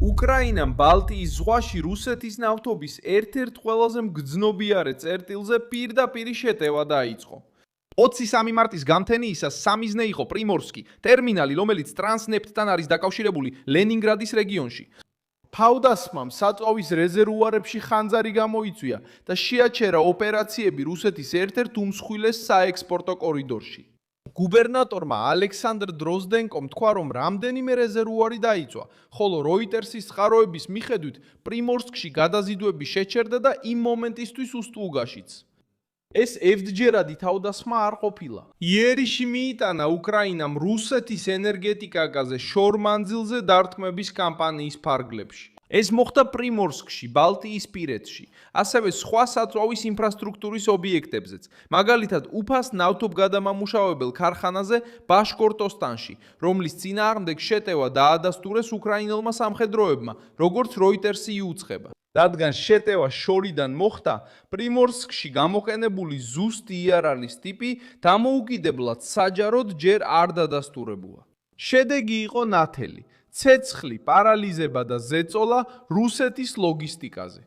უკრაინამ ბალტიის ზღვაში რუსეთის ნავთობის ერთ-ერთ ყველაზე მგრძნობიარე წერტილზე პირდაპირ შეტევა დაიწყო. 23 მარტის გამთენიისას სამიზნე იყო პრიმორსკი, ტერმინალი, რომელიც ტრანსნეფტთან არის დაკავშირებული ლენინგრადის რეგიონში. თავდასხმამ საწვავის რეზერვუარებში ხანძარი გამოიწვია და შეაჩერა ოპერაციები რუსეთის ერთ-ერთ უმსხვილეს საექსპორტო კორიდორში. გუბერნატორმა ალექსანდრ დროზდენკომ თქვა, რომ რამდენიმე რეზერვუარი დაიწვა, ხოლო როიტერსის წყაროების მიხედვით პრიმორსკში გადაზიდვები შეჩერდა და იმ მომენტისთვის უსტუგაშიც. ეს ევდჯერადი თავდასხმა არ ყოფილა. იერიში მიიტანა უკრაინამ რუსეთის ენერგეტიკაზე შორმანძილზე დარტყმების კამპანიის ფარგლებში. ეს მოხდა პრიმორსკში, ბალტიისპირეთში, ასევე სხვა საწვავის ინფრასტრუქტურის ობიექტებზეც, მაგალითად უფას ნავთობგადამამუშავებელ ქარხანაზე ბაშკორტოსტანში, რომლის წინააღმდეგ შეტევა დაადასტურეს უკრაინელმა სამხედროებმა, როგორც როიტერსი იუწყება. რადგან შეტევა შორიდან მოხდა, პრიმორსკში გამოყენებული ზუსტი იარაღის ტიპი დამოუკიდებლად საჯაროდ ჯერ არ დადასტურებულა. შედეგი იყო ნათელი. ცეცხლი, პარალიზება და ზეწოლა რუსეთის ლოგისტიკაზე.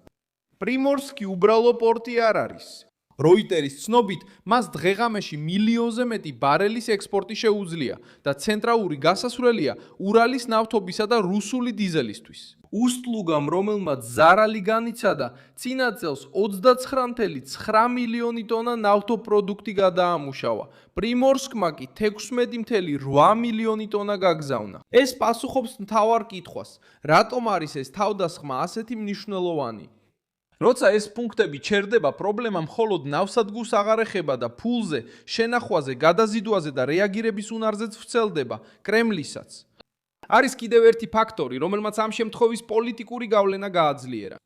პრიმორსკი უბრალო პორტი არ არის. როიტერის ცნობით, მას დღეღამეში მილიონზე მეტი ბარელის ექსპორტი შეუძლია და ცენტრალური გასასვლელია ურალის ნავთობისა და რუსული დიზელისთვის. უსტლუგამ, რომელმაც ზარალი განიცადა, წინა წელს 29,9 მილიონი ტონა ნავთობპროდუქტი გადაამუშავა. პრიმორსკმა კი 16,8 მილიონი ტონა გაგზავნა. ეს პასუხობს მთავარ კითხვას, რატომ არის ეს თავდასხმა ასეთი მნიშვნელოვანი? როცა ეს პუნქტები ჩერდება, პრობლემა მხოლოდ ნავსადგურს აღარ ეხება და ფულზე, შენახვაზე, გადაზიდვაზე და რეაგირების უნარზეც ვრცელდება, კრემლისაც. არის კიდევ ერთი ფაქტორი, რომელმაც ამ შემთხვევის პოლიტიკური გავლენა გააძლიერა.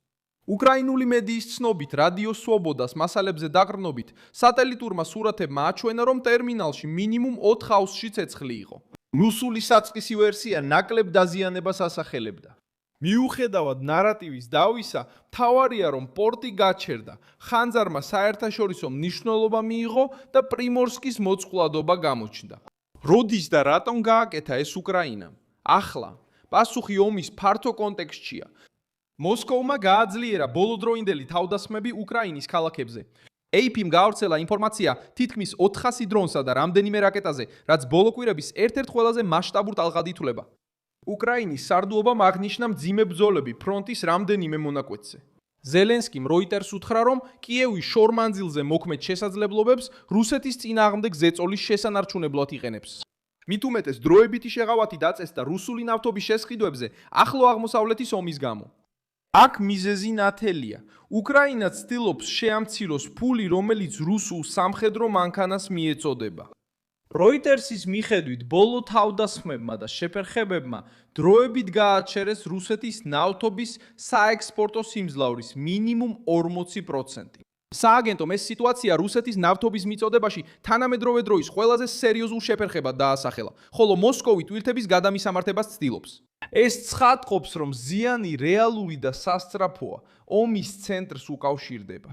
უკრაინული მედიის ცნობით, რადიო სვობოდას მასალებზე დაყრდნობით, სატელიტურმა სურათებმა აჩვენა, რომ ტერმინალში მინიმუმ 4 ჰაუსში ცეცხლი იყო. რუსული საწყისი ვერსია ნაკლებ დაზიანებას ასახელებდა. მიუხედავად ნარატივის დავისა, მთავარია, რომ პორტი გაჩერდა, ხანძარმა საერთაშორისო მნიშვნელობა მიიღო და პრიმორსკის მოწყვლადობა გამოჩნდა. როდის და რატომ გააკეთა ეს უკრაინამ? ახლა, პასუხი ომის ფართო კონტექსტშია. მოსკოვმა გააძლიერა ბოლოდროინდელი თავდასხმები უკრაინის ქალაქებზე. AP-მ გაავრცელა ინფორმაცია თითქმის 400 დრონსა და რამდენიმე რაკეტაზე, რაც ბოლო კვირების ერთ-ერთ ყველაზე მასშტაბურ ტალღად ითვლება. უკრაინის სარდლობამ აღნიშნა მძიმე ბრძოლები ფრონტის რამდენიმე მონაკვეთზე. ზელენსკიმ როიტერს უთხრა, რომ კიევი შორმანძილზე მოქმედ შესაძლებლობებს რუსეთის წინააღმდეგ ზეწოლის შესანარჩუნებლად იყენებს. მით უმეტეს დროებითი შეღავათი დაწესდა რუსული ნავთობის შესყიდვებზე ახლო აღმოსავლეთის ომის გამო. აქ მიზეზი ნათელია. უკრაინა ცდილობს შეამციროს ფული, რომელიც რუსულ სამხედრო მანქანას მიეწოდება. როიტერსის მიხედვით, ბოლო თავდასხმებმა და შეფერხებებმა დროებით გააჩერეს რუსეთის ნავთობის საექსპორტო სიმძლავრის მინიმუმ 40%. სააგენტომ ეს სიტუაცია რუსეთის ნავთობის მიწოდებაში თანამედროვე დროის ყველაზე სერიოზულ შეფერხებად დაასახელა, ხოლო მოსკოვი თვითების გადამისამართებას ცდილობს. ეს ცხადყოფს, რომ ზიანი რეალური და სასწრაფოა, ომის ცენტრს უკავშირდება.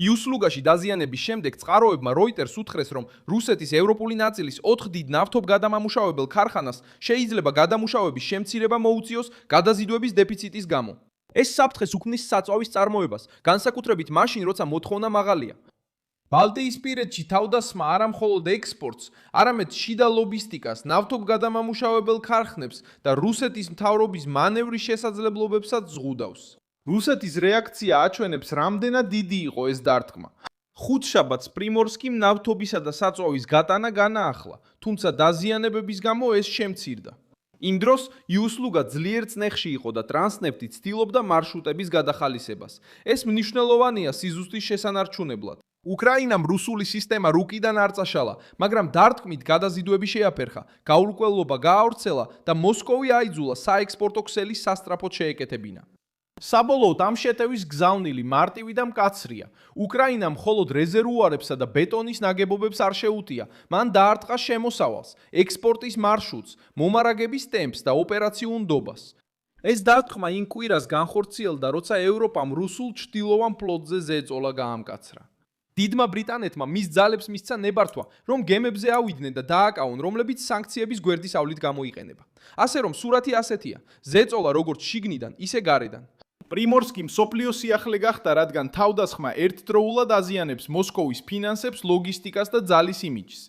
იუსლუგაში დაზიანების შემდეგ წყაროებმა როიტერს უთხრეს, რომ რუსეთის ევროპული ნაწილის 4 დიდ ნავთობგადამამუშავებელ ქარხანას შეიძლება გადამუშავების შემცირება მოუწიოს გადაზიდვების დეფიციტის გამო. ეს საფრთხეს უქმნის საწვავის წარმოებას, განსაკუთრებით მაშინ, როცა მოთხოვნა მაღალია. ბალტიისპირეთში თავდასხმა არა მხოლოდ ექსპორტს, არამედ შიდა ლოგისტიკას, ნავთობგადამამუშავებელ ქარხნებს და რუსეთის მთავრობის მანევრის შესაძლებლობებსაც ზღუდავს. რუსეთის რეაქცია აჩვენებს, რამდენად დიდი იყო ეს დარტყმა. ხუთშაბათს პრიმორსკიმ ნავთობისა და საწვავის გატანა განაახლა, თუმცა დაზიანებების გამო ეს შემცირდა. იმ დროს იუსლუგა ძლიერ წნეხში იყო და ტრანსნეფტი ცდილობდა მარშრუტების გადახალისებას. ეს მნიშვნელოვანია სიზუსტის შესანარჩუნებლად. უკრაინამ რუსული სისტემა რუკიდან არ წაშალა, მაგრამ დარტყმით გადაზიდვები შეაფერხა, გაურკვევლობა გაავრცელა და მოსკოვი აიძულა საექსპორტო ქსელის სასწრაფოდ შეეკეთებინა. საბოლოოდ ამ შეტევის გზავნილი მარტივი და მკაცრია. უკრაინამ მხოლოდ რეზერვუარებსა და ბეტონის ნაგებობებს არ შეუტია, მან დაარტყა შემოსავალს, ექსპორტის მარშრუტს, მომარაგების ტემპს და ოპერაციულ ნდობას. ეს დარტყმა იმ კვირას განხორციელდა, როცა ევროპამ რუსულ ჩრდილოვან ფლოტზე ზეწოლა გაამკაცრა. დიდმა ბრიტანეთმა მის ძალებს მისცა ნებართვა, რომ გემებზე ავიდნენ და დააკავონ, რომლებიც სანქციების გვერდის ავლით გამოიყენება. ასე რომ სურათი ასეთია: ზეწოლა როგორც შიგნიდან, ისე გარედან. პრიმორსკი მსოფლიო სიახლე გახდა, რადგან თავდასხმა ერთდროულად აზიანებს მოსკოვის ფინანსებს, ლოგისტიკას და ძალის იმიჯს.